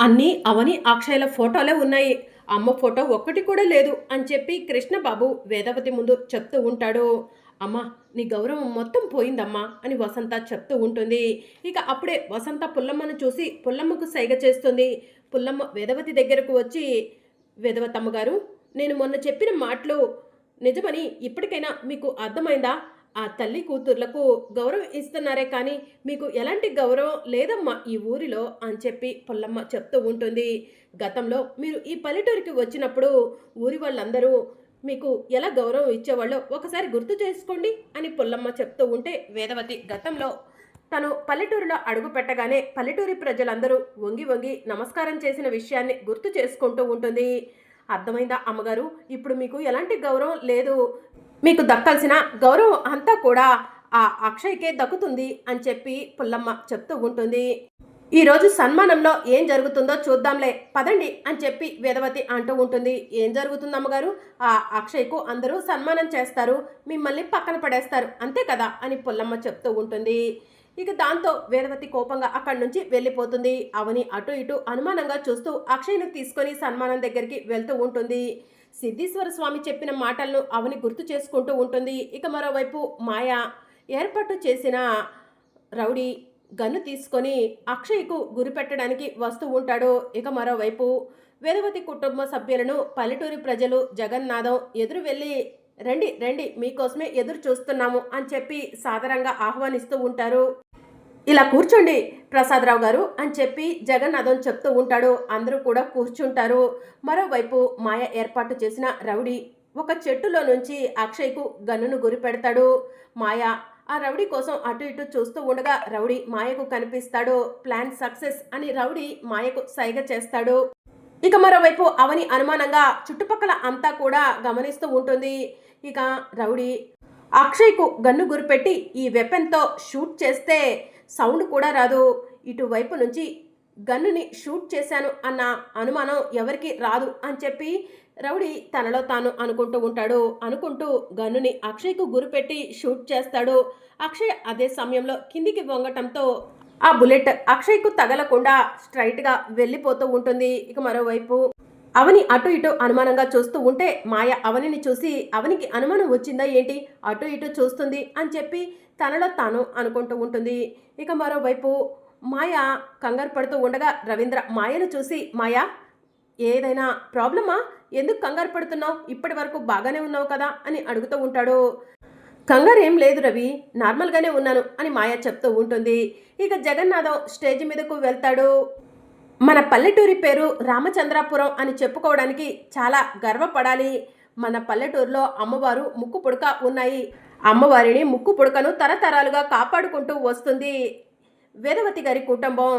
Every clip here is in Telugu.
అన్నీ అవని అక్షయల ఫోటోలే ఉన్నాయి. అమ్మ ఫోటో ఒక్కటి కూడా లేదు అని చెప్పి కృష్ణబాబు వేదవతి ముందు చెప్తూ ఉంటాడు. అమ్మ, నీ గౌరవం మొత్తం పోయిందమ్మా అని వసంత చెప్తూ ఉంటుంది. ఇక అప్పుడే వసంత పుల్లమ్మను చూసి పుల్లమ్మకు సైగ చేస్తుంది. పుల్లమ్మ వేదవతి దగ్గరకు వచ్చి, వేదవతమ్మ గారు, నేను మొన్న చెప్పిన మాటలు నిజమని ఇప్పటికైనా మీకు అర్థమైందా? ఆ తల్లి కూతుర్లకు గౌరవం ఇస్తున్నారే కానీ మీకు ఎలాంటి గౌరవం లేదమ్మా ఈ ఊరిలో అని చెప్పి పుల్లమ్మ చెప్తూ ఉంటుంది. గతంలో మీరు ఈ పల్లెటూరికి వచ్చినప్పుడు ఊరి వాళ్ళందరూ మీకు ఎలా గౌరవం ఇచ్చేవాళ్ళో ఒకసారి గుర్తు చేసుకోండి అని పుల్లమ్మ చెప్తూ ఉంటే వేదవతి గతంలో తను పల్లెటూరులో అడుగు పెట్టగానే పల్లెటూరి ప్రజలందరూ వంగి వంగి నమస్కారం చేసిన విషయాన్ని గుర్తు చేసుకుంటూ ఉంటుంది. అర్థమైందా అమ్మగారు? ఇప్పుడు మీకు ఎలాంటి గౌరవం లేదు. మీకు దక్కాల్సిన గౌరవం అంతా కూడా ఆ అక్షయ్కే దక్కుతుంది అని చెప్పి పుల్లమ్మ చెప్తూ ఉంటుంది. ఈరోజు సన్మానంలో ఏం జరుగుతుందో చూద్దాంలే పదండి అని చెప్పి వేదవతి అంటూ ఉంటుంది. ఏం జరుగుతుంది అమ్మగారు? ఆ అక్షయ్కు అందరూ సన్మానం చేస్తారు, మిమ్మల్ని పక్కన పడేస్తారు అంతే కదా అని పుల్లమ్మ చెప్తూ ఉంటుంది. ఇక దాంతో వేదవతి కోపంగా అక్కడి నుంచి వెళ్ళిపోతుంది. అవని అటు ఇటు అనుమానంగా చూస్తూ అక్షయ్ను తీసుకొని సన్మానం దగ్గరికి వెళ్తూ ఉంటుంది. సిద్ధేశ్వర స్వామి చెప్పిన మాటలను అవని గుర్తు చేసుకుంటూ ఉంటుంది. ఇక మరోవైపు మాయ ఏర్పాటు చేసిన రౌడీ గన్ను తీసుకొని అక్షయ్కు గురిపెట్టడానికి వస్తూ ఉంటాడు. ఇక మరోవైపు వేదవతి కుటుంబ సభ్యులను పల్లెటూరి ప్రజలు జగన్నాథం ఎదురు వెళ్ళి, రండి రండి మీకోసమే ఎదురు చూస్తున్నాము అని చెప్పి సాదరంగా ఆహ్వానిస్తూ ఉంటారు. ఇలా కూర్చోండి ప్రసాదరావు గారు అని చెప్పి జగన్నాథం చెప్తూ ఉంటాడు. అందరూ కూడా కూర్చుంటారు. మరోవైపు మాయ ఏర్పాటు చేసిన రౌడీ ఒక చెట్టులో నుంచి అక్షయ్కు గన్నును గురి పెడతాడు. మాయ ఆ రౌడీ కోసం అటు ఇటు చూస్తూ ఉండగా రౌడీ మాయకు కనిపిస్తాడు. ప్లాన్ సక్సెస్ అని రౌడీ మాయకు సైగ చేస్తాడు. ఇక మరోవైపు అవని అనుమానంగా చుట్టుపక్కల అంతా కూడా గమనిస్తూ ఉంటుంది. ఇక రౌడీ అక్షయ్కు గన్ను గురిపెట్టి ఈ వెపన్తో షూట్ చేస్తే సౌండ్ కూడా రాదు, ఇటువైపు నుంచి గన్నుని షూట్ చేశాను అన్న అనుమానం ఎవరికి రాదు అని చెప్పి రౌడీ తనలో తాను అనుకుంటూ ఉంటాడు. అనుకుంటూ గన్నుని అక్షయ్కు గురిపెట్టి షూట్ చేస్తాడు. అక్షయ్ అదే సమయంలో కిందికి వంగటంతో ఆ బుల్లెట్ అక్షయ్కు తగలకుండా స్ట్రైట్గా వెళ్ళిపోతూ ఉంటుంది. ఇక మరోవైపు అవని అటు ఇటు అనుమానంగా చూస్తూ ఉంటే మాయ అవనిని చూసి, అవనికి అనుమానం వచ్చిందా ఏంటి అటు ఇటు చూస్తుంది అని చెప్పి తనలో తాను అనుకుంటూ ఉంటుంది. ఇక మరోవైపు మాయ కంగారు పడుతూ ఉండగా రవీంద్ర మాయను చూసి, మాయా ఏదైనా ప్రాబ్లమా? ఎందుకు కంగారు పడుతున్నావు? ఇప్పటి వరకు బాగానే ఉన్నావు కదా అని అడుగుతూ ఉంటాడు. కంగారు ఏం లేదు రవి, నార్మల్గానే ఉన్నాను అని మాయ చెప్తూ ఉంటుంది. ఇక జగన్నాథం స్టేజ్ మీదకు వెళ్తాడు. మన పల్లెటూరి పేరు రామచంద్రాపురం అని చెప్పుకోవడానికి చాలా గర్వపడాలి. మన పల్లెటూరులో అమ్మవారు ముక్కు పుడక ఉన్నాయి. అమ్మవారిని ముక్కు పుడకను తరతరాలుగా కాపాడుకుంటూ వస్తుంది వేదవతి గారి కుటుంబం.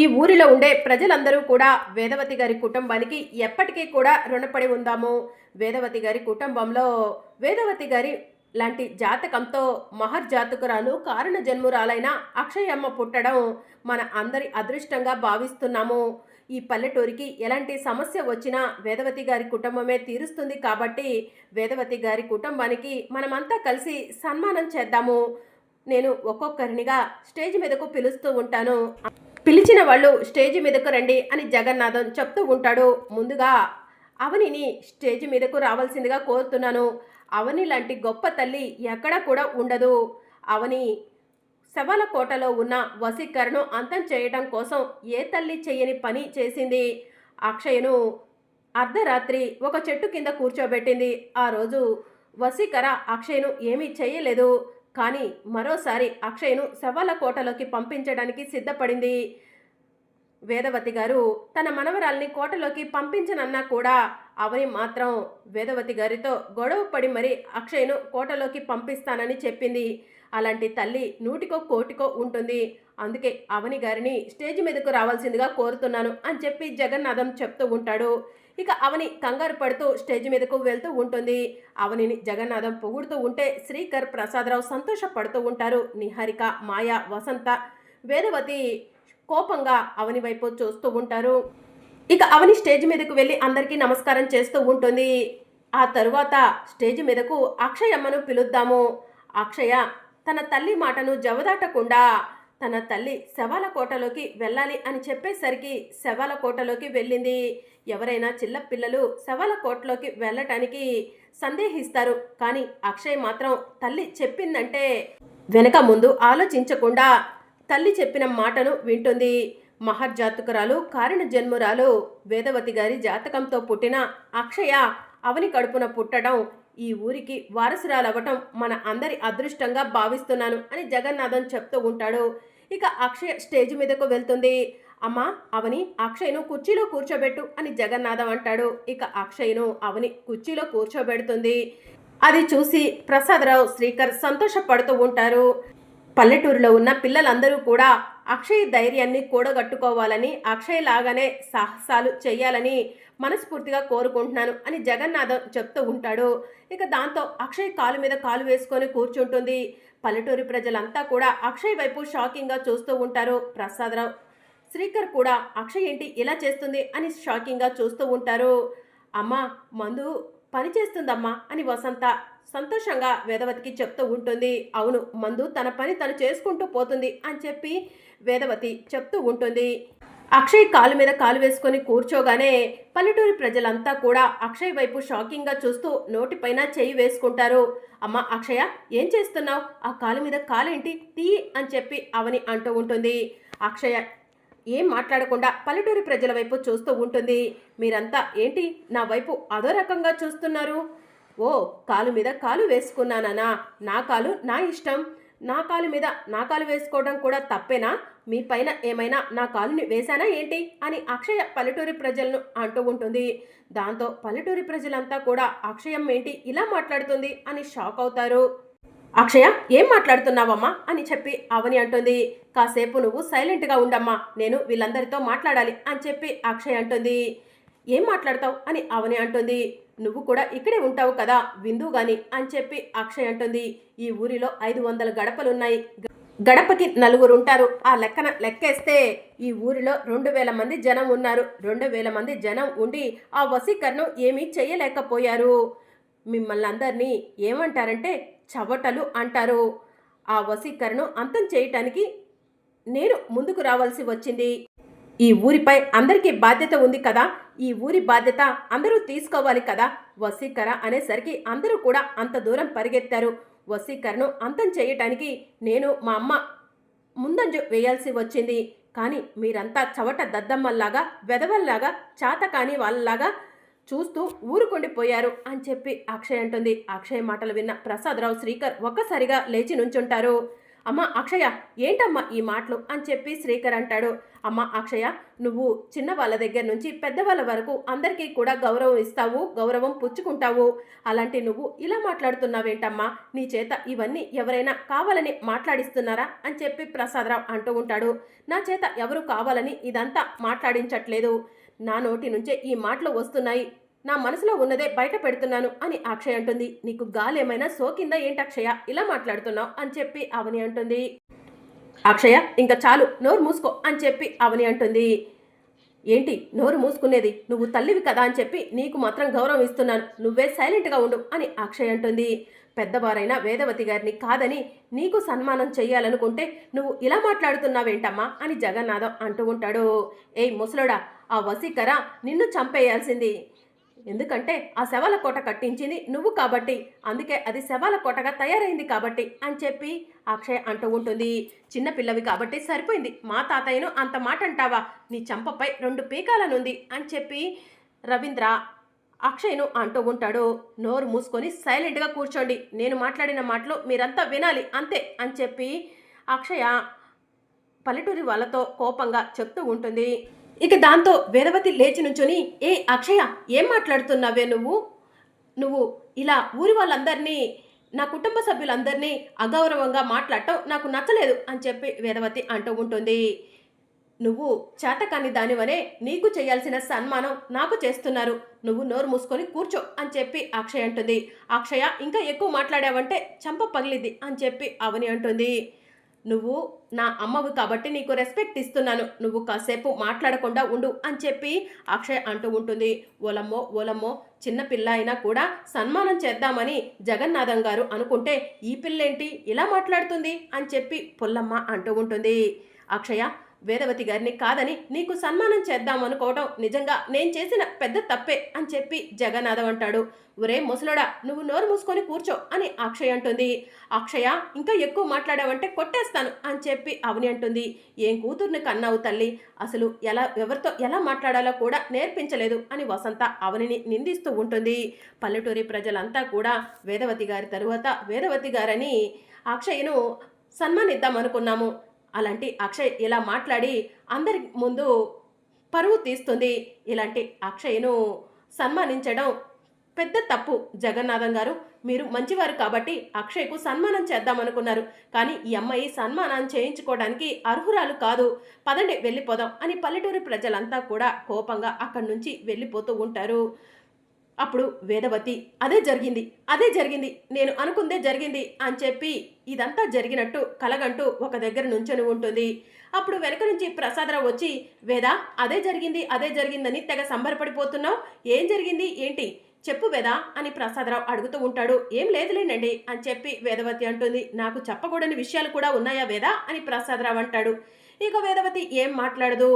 ఈ ఊరిలో ఉండే ప్రజలందరూ కూడా వేదవతి గారి కుటుంబానికి ఎప్పటికీ కూడా రుణపడి ఉందాము. వేదవతి గారి కుటుంబంలో వేదవతి గారి లాంటి జాతకంతో మహర్జాతకురాలు కారణ జన్మురాలైన అక్షయమ్మ పుట్టడం మన అందరి అదృష్టంగా భావిస్తున్నాము. ఈ పల్లెటూరికి ఎలాంటి సమస్య వచ్చినా వేదవతి గారి కుటుంబమే తీరుస్తుంది కాబట్టి వేదవతి గారి కుటుంబానికి మనమంతా కలిసి సన్మానం చేద్దాము. నేను ఒక్కొక్కరినిగా స్టేజ్ మీదకు పిలుస్తూ ఉంటాను, పిలిచిన వాళ్ళు స్టేజ్ మీదకు రండి అని జగన్నాథం చెప్తూ ఉంటాడు. ముందుగా అవనిని స్టేజ్ మీదకు రావాల్సిందిగా కోరుతున్నాను. అవని లాంటి గొప్ప తల్లి ఎక్కడా కూడా ఉండదు. అవని శవాల కోటలో ఉన్న వశీకరణను అంతం చేయడం కోసం ఏ తల్లి చేయని పని చేసింది. అక్షయ్ను అర్ధరాత్రి ఒక చెట్టు కింద కూర్చోబెట్టింది. ఆ రోజు వశీకర అక్షయ్ను ఏమీ చేయలేదు. కానీ మరోసారి అక్షయ్ను శవాల కోటలోకి పంపించడానికి సిద్ధపడింది. వేదవతి గారు తన మనవరాల్ని కోటలోకి పంపించనన్నా కూడా అవని మాత్రం వేదవతి గారితో గొడవ పడి మరీ అక్షయ్ను కోటలోకి పంపిస్తానని చెప్పింది. అలాంటి తల్లి నూటికో కోటికో ఉంటుంది. అందుకే అవని గారిని స్టేజ్ మీదకు రావాల్సిందిగా కోరుతున్నాను అని చెప్పి జగన్నాథం చెప్తూ ఉంటాడు. ఇక అవని కంగారు పడుతూ స్టేజ్ మీదకు వెళ్తూ ఉంటుంది. అవనిని జగన్నాథం పొగుడుతూ ఉంటే శ్రీకర్, ప్రసాదరావు సంతోషపడుతూ ఉంటారు. నిహారిక, మాయ, వసంత, వేదవతి కోపంగా అవని వైపు చూస్తూ ఉంటారు. ఇక అవని స్టేజ్ మీదకు వెళ్ళి అందరికీ నమస్కారం చేస్తూ ఉంటుంది. ఆ తరువాత స్టేజ్ మీదకు అక్షయమ్మను పిలుద్దాము. అక్షయ తన తల్లి మాటను జవదాటకుండా తన తల్లి శవాల కోటలోకి వెళ్ళాలి అని చెప్పేసరికి శవాల కోటలోకి వెళ్ళింది. ఎవరైనా చిన్న పిల్లలు శవాల కోటలోకి వెళ్ళటానికి సందేహిస్తారు. కానీ అక్షయ్ మాత్రం తల్లి చెప్పిందంటే వెనక ముందు ఆలోచించకుండా తల్లి చెప్పిన మాటను వింటుంది. మహర్జాతకురాలు కారణ జన్మురాలు వేదవతి గారి జాతకంతో పుట్టిన అక్షయ అవని కడుపున పుట్టడం, ఈ ఊరికి వారసురాలవ్వటం మన అందరి అదృష్టంగా భావిస్తున్నాను అని జగన్నాథం చెప్తూ ఉంటాడు. ఇక అక్షయ స్టేజ్ మీదకు వెళ్తుంది. అమ్మా అవని అక్షయ్ను కుర్చీలో కూర్చోబెట్టు అని జగన్నాథం అంటాడు. ఇక అక్షయ్ను అవని కుర్చీలో కూర్చోబెడుతుంది. అది చూసి ప్రసాదరావు శ్రీకర్ సంతోషపడుతూ ఉంటారు. పల్లెటూరులో ఉన్న పిల్లలందరూ కూడా అక్షయ్ ధైర్యాన్ని కూడగట్టుకోవాలని, అక్షయ్ లాగానే సాహసాలు చేయాలని మనస్ఫూర్తిగా కోరుకుంటున్నాను అని జగన్నాథం చెప్తూ ఉంటాడు. ఇక దాంతో అక్షయ్ కాలు మీద కాలు వేసుకొని కూర్చుంటుంది. పల్లెటూరి ప్రజలంతా కూడా అక్షయ్ వైపు షాకింగ్గా చూస్తూ ఉంటారు. ప్రసాదరావు శ్రీకర్ కూడా అక్షయ్ ఏంటి ఇలా చేస్తుంది అని షాకింగ్గా చూస్తూ ఉంటారు. అమ్మా మందు పని చేస్తుందమ్మా అని వసంత సంతోషంగా వేదవతికి చెప్తూ ఉంటుంది. అవును మందు తన పని తను చేసుకుంటూ పోతుంది అని చెప్పి వేదవతి చెప్తూ ఉంటుంది. అక్షయ్ కాలు మీద కాలు వేసుకొని కూర్చోగానే పల్లెటూరి ప్రజలంతా కూడా అక్షయ్ వైపు షాకింగ్గా చూస్తూ నోటిపైన చెయ్యి వేసుకుంటారు. అమ్మ అక్షయ ఏం చేస్తున్నావు? ఆ కాలు మీద కాలేంటి తీ అని చెప్పి అవని అంటూ ఉంటుంది. అక్షయ ఏం మాట్లాడకుండా పల్లెటూరి ప్రజల వైపు చూస్తూ ఉంటుంది. మీరంతా ఏంటి నా వైపు అదో రకంగా చూస్తున్నారు? ఓ కాలు మీద కాలు వేసుకున్నానా? నా కాలు నా ఇష్టం. నా కాలు మీద నా కాలు వేసుకోవడం కూడా తప్పేనా? మీ పైన ఏమైనా నా కాలుని వేశానా ఏంటి అని అక్షయ పల్లెటూరి ప్రజలను అంటూ ఉంటుంది. దాంతో పల్లెటూరి ప్రజలంతా కూడా అక్షయం ఏంటి ఇలా మాట్లాడుతుంది అని షాక్ అవుతారు. అక్షయ ఏం మాట్లాడుతున్నావమ్మా అని చెప్పి అవని అంటుంది. కాసేపు నువ్వు సైలెంట్గా ఉండమ్మా, నేను వీళ్ళందరితో మాట్లాడాలి అని చెప్పి అక్షయ్ అంటుంది. ఏం మాట్లాడతావు అని అవని అంటుంది. నువ్వు కూడా ఇక్కడే ఉంటావు కదా విందు గాని అని చెప్పి అక్షయ్ అంటుంది. ఈ ఊరిలో 500 గడపలున్నాయి. గడపకి 4 ఉంటారు. ఆ లెక్కన లెక్కేస్తే ఈ ఊరిలో 2000 మంది జనం ఉన్నారు. 2000 మంది జనం ఉండి ఆ వసీకరణం ఏమీ చెయ్యలేకపోయారు. మిమ్మల్ని అందరినీ ఏమంటారంటే చవటలు అంటారు. ఆ వసీకరణం అంతం చేయటానికి నేను ముందుకు రావాల్సి వచ్చింది. ఈ ఊరిపై అందరికీ బాధ్యత ఉంది కదా, ఈ ఊరి బాధ్యత అందరూ తీసుకోవాలి కదా. వసీకర అనేసరికి అందరూ కూడా అంత దూరం పరిగెత్తారు. వసీకరణను అంతం చేయటానికి నేను మా అమ్మ ముందంజ వేయాల్సి వచ్చింది. కానీ మీరంతా చవట దద్దమ్మల్లాగా వెదవల్లాగా చాతకాని వాళ్ళలాగా చూస్తూ ఊరుకొండిపోయారు అని చెప్పి అక్షయ్ అంటుంది. అక్షయ్ మాటలు విన్న ప్రసాదరావు శ్రీకర్ ఒక్కసారిగా లేచి నుంచుంటారు. అమ్మ అక్షయ ఏంటమ్మా ఈ మాటలు అని చెప్పి శ్రీకర్ అంటాడు. అమ్మ అక్షయ నువ్వు చిన్న వాళ్ళ దగ్గర నుంచి పెద్దవాళ్ళ వరకు అందరికీ కూడా గౌరవం ఇస్తావు, గౌరవం పుచ్చుకుంటావు. అలాంటి నువ్వు ఇలా మాట్లాడుతున్నావేంటమ్మా? నీ చేత ఇవన్నీ ఎవరైనా కావాలని మాట్లాడిస్తున్నారా అని చెప్పి ప్రసాదరావు అంటూ ఉంటాడు. నా చేత ఎవరు కావాలని ఇదంతా మాట్లాడించట్లేదు. నా నోటి నుంచే ఈ మాటలు వస్తున్నాయి. నా మనసులో ఉన్నదే బయట పెడుతున్నాను అని అక్షయ్ అంటుంది. నీకు గాలేమైనా సోకిందా ఏంటి అక్షయ ఇలా మాట్లాడుతున్నావు అని చెప్పి అవని అంటుంది. అక్షయ ఇంకా చాలు నోరు మూసుకో అని చెప్పి అవని అంటుంది. ఏంటి నోరు మూసుకునేది? నువ్వు తల్లివి కదా అని చెప్పి నీకు మాత్రం గౌరవం ఇస్తున్నాను, నువ్వే సైలెంట్గా ఉండు అని అక్షయ్ అంటుంది. పెద్దవారైన వేదవతి గారిని కాదని నీకు సన్మానం చెయ్యాలనుకుంటే నువ్వు ఇలా మాట్లాడుతున్నావేంటమ్మా అని జగన్నాథం అంటూ ఉంటాడు. ఏయ్ ముసలోడా, ఆ వసీకర నిన్ను చంపేయాల్సింది. ఎందుకంటే ఆ శవాల కోట కట్టించింది నువ్వు కాబట్టి, అందుకే అది శవాల కోటగా తయారైంది కాబట్టి అని చెప్పి అక్షయ్ అంటూ ఉంటుంది. చిన్నపిల్లవి కాబట్టి సరిపోయింది, మా తాతయ్యను అంత మాట అంటావా? నీ చంపపై 2 పీకాలనుంది అని చెప్పి రవీంద్ర అక్షయ్ను అంటూ ఉంటాడు. నోరు మూసుకొని సైలెంట్గా కూర్చోండి, నేను మాట్లాడిన మాటలు మీరంతా వినాలి అంతే అని చెప్పి అక్షయ పల్లెటూరి వాళ్ళతో కోపంగా చెప్తూ ఉంటుంది. ఇక దాంతో వేదవతి లేచి నుంచొని ఏ అక్షయ ఏం మాట్లాడుతున్నావే నువ్వు ఇలా ఊరి వాళ్ళందరినీ, నా కుటుంబ సభ్యులందరినీ అగౌరవంగా మాట్లాడటం నాకు నచ్చలేదు అని చెప్పి వేదవతి అంటూ ఉంటుంది. నువ్వు చేతకాని దానివనే నీకు చేయాల్సిన సన్మానం నాకు చేస్తున్నారు, నువ్వు నోరు మూసుకొని కూర్చో అని చెప్పి అక్షయ్ అంటుంది. అక్షయ ఇంకా ఎక్కువ మాట్లాడావంటే చంప పగిలిద్ది అని చెప్పి అవని అంటుంది. నువ్వు నా అమ్మవి కాబట్టి నీకు రెస్పెక్ట్ ఇస్తున్నాను. నువ్వు కాసేపు మాట్లాడకుండా ఉండు అని చెప్పి అక్షయ్ అంటూ ఉంటుంది. ఓలమ్మో ఓలమ్మో చిన్న పిల్ల అయినా కూడా సన్మానం చేద్దామని జగన్నాథం గారు అనుకుంటే ఈ పిల్లేంటి ఇలా మాట్లాడుతుంది అని చెప్పి పుల్లమ్మ అంటూ ఉంటుంది. అక్షయ, వేదవతి గారిని కాదని నీకు సన్మానం చేద్దాం అనుకోవడం నిజంగా నేను చేసిన పెద్ద తప్పే అని చెప్పి జగన్నాథం అంటాడు. ఒరే ముసలోడా, నువ్వు నోరు మూసుకొని కూర్చో అని అక్షయ్ అంటుంది. అక్షయ, ఇంకా ఎక్కువ మాట్లాడావంటే కొట్టేస్తాను అని చెప్పి అవని అంటుంది. ఏం కూతుర్ని కన్నావు తల్లి, అసలు ఎవరితో ఎలా మాట్లాడాలో కూడా నేర్పించలేదు అని వసంత అవనిని నిందిస్తూ ఉంటుంది. పల్లెటూరి ప్రజలంతా కూడా వేదవతి గారి తరువాత వేదవతి గారని అక్షయ్ను సన్మానిద్దాం అనుకున్నాము, అలాంటి అక్షయ్ ఇలా మాట్లాడి అందరి ముందు పరువు తీస్తుంది, ఇలాంటి అక్షయ్ను సన్మానించడం పెద్ద తప్పు. జగన్నాథం గారు, మీరు మంచివారు కాబట్టి అక్షయ్కు సన్మానం చేద్దామనుకున్నారు, కానీ ఈ అమ్మాయి సన్మానం చేయించుకోవడానికి అర్హురాలు కాదు, పదండి వెళ్ళిపోదాం అని పల్లెటూరి ప్రజలంతా కూడా కోపంగా అక్కడి నుంచి వెళ్ళిపోతూ ఉంటారు. అప్పుడు వేదవతి, అదే జరిగింది, నేను అనుకుందే జరిగింది అని చెప్పి ఇదంతా జరిగినట్టు కలగంటూ ఒక దగ్గర నుంచొని ఉంటుంది. అప్పుడు వెనక నుంచి ప్రసాదరావు వచ్చి, వేద అదే జరిగిందని తెగ సంబరపడిపోతున్నావు, ఏం జరిగింది ఏంటి చెప్పు వేద అని ప్రసాదరావు అడుగుతూ ఉంటాడు. ఏం లేదులేనండి అని చెప్పి వేదవతి అంటుంది. నాకు చెప్పకూడని విషయాలు కూడా ఉన్నాయా వేద అని ప్రసాదరావు అంటాడు. ఇక వేదవతి ఏం మాట్లాడదు.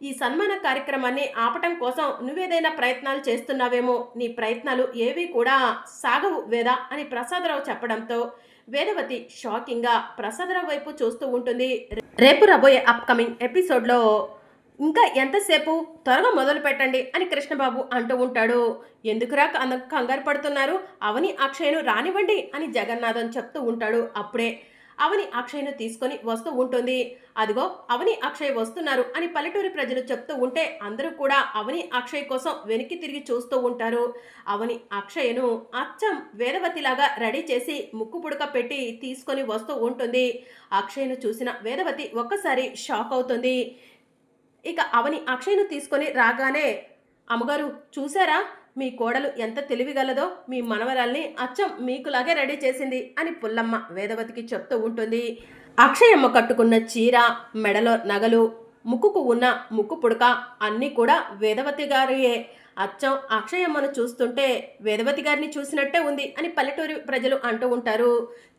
ఈ సన్మాన కార్యక్రమాన్ని ఆపటం కోసం నువ్వేదైనా ప్రయత్నాలు చేస్తున్నావేమో, నీ ప్రయత్నాలు ఏవి కూడా సాగవు వేద అని ప్రసాదరావు చెప్పడంతో వేదవతి షాకింగ్గా ప్రసాదరావు వైపు చూస్తూ ఉంటుంది. రేపు రాబోయే అప్కమింగ్ ఎపిసోడ్లో ఇంకా ఎంతసేపు, త్వరగా మొదలు పెట్టండి అని కృష్ణబాబు అంటూ ఉంటాడు. ఎందుకురా కంగారు పడుతున్నారు, అవని అక్షయ్ను రానివ్వండి అని జగన్నాథం చెప్తూ ఉంటాడు. అప్పుడే అవని అక్షయ్ను తీసుకొని వస్తూ ఉంటుంది. అదిగో అవని అక్షయ్ వస్తున్నారు అని పల్లెటూరి ప్రజలు చెప్తూ ఉంటే అందరూ కూడా అవని అక్షయ్ కోసం వెనక్కి తిరిగి చూస్తూ ఉంటారు. అవని అక్షయ్ను అచ్చం వేదవతిలాగా రెడీ చేసి ముక్కు పుడక పెట్టి తీసుకొని వస్తూ ఉంటుంది. అక్షయ్ను చూసిన వేదవతి ఒక్కసారి షాక్ అవుతుంది. ఇక అవని అక్షయ్ను తీసుకొని రాగానే, అమ్మగారు చూసారా, మీ కోడలు ఎంత తెలివిగలదో, మీ మనవరాల్ని అచ్చం మీకులాగే రెడీ చేసింది అని పుల్లమ్మ వేదవతికి చెప్తూ ఉంటుంది. అక్షయమ్మ కట్టుకున్న చీర, మెడలో నగలు, ముక్కుకు ఉన్న ముక్కు పుడక అన్నీ కూడా వేదవతి గారియే. అచ్చం అక్షయమ్మను చూస్తుంటే వేదవతి గారిని చూసినట్టే ఉంది అని పల్లెటూరి ప్రజలు అంటూ ఉంటారు.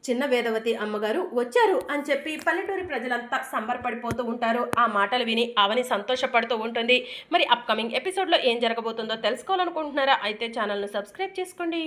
చిన్న వేదవతి అమ్మగారు వచ్చారు అని చెప్పి పల్లెటూరి ప్రజలంతా సంబరపడిపోతూ ఉంటారు. ఆ మాటలు విని అవని సంతోషపడుతూ ఉంటుంది. మరి అప్కమింగ్ ఎపిసోడ్లో ఏం జరగబోతుందో తెలుసుకోవాలనుకుంటున్నారా? అయితే ఛానల్ను సబ్స్క్రైబ్ చేసుకోండి.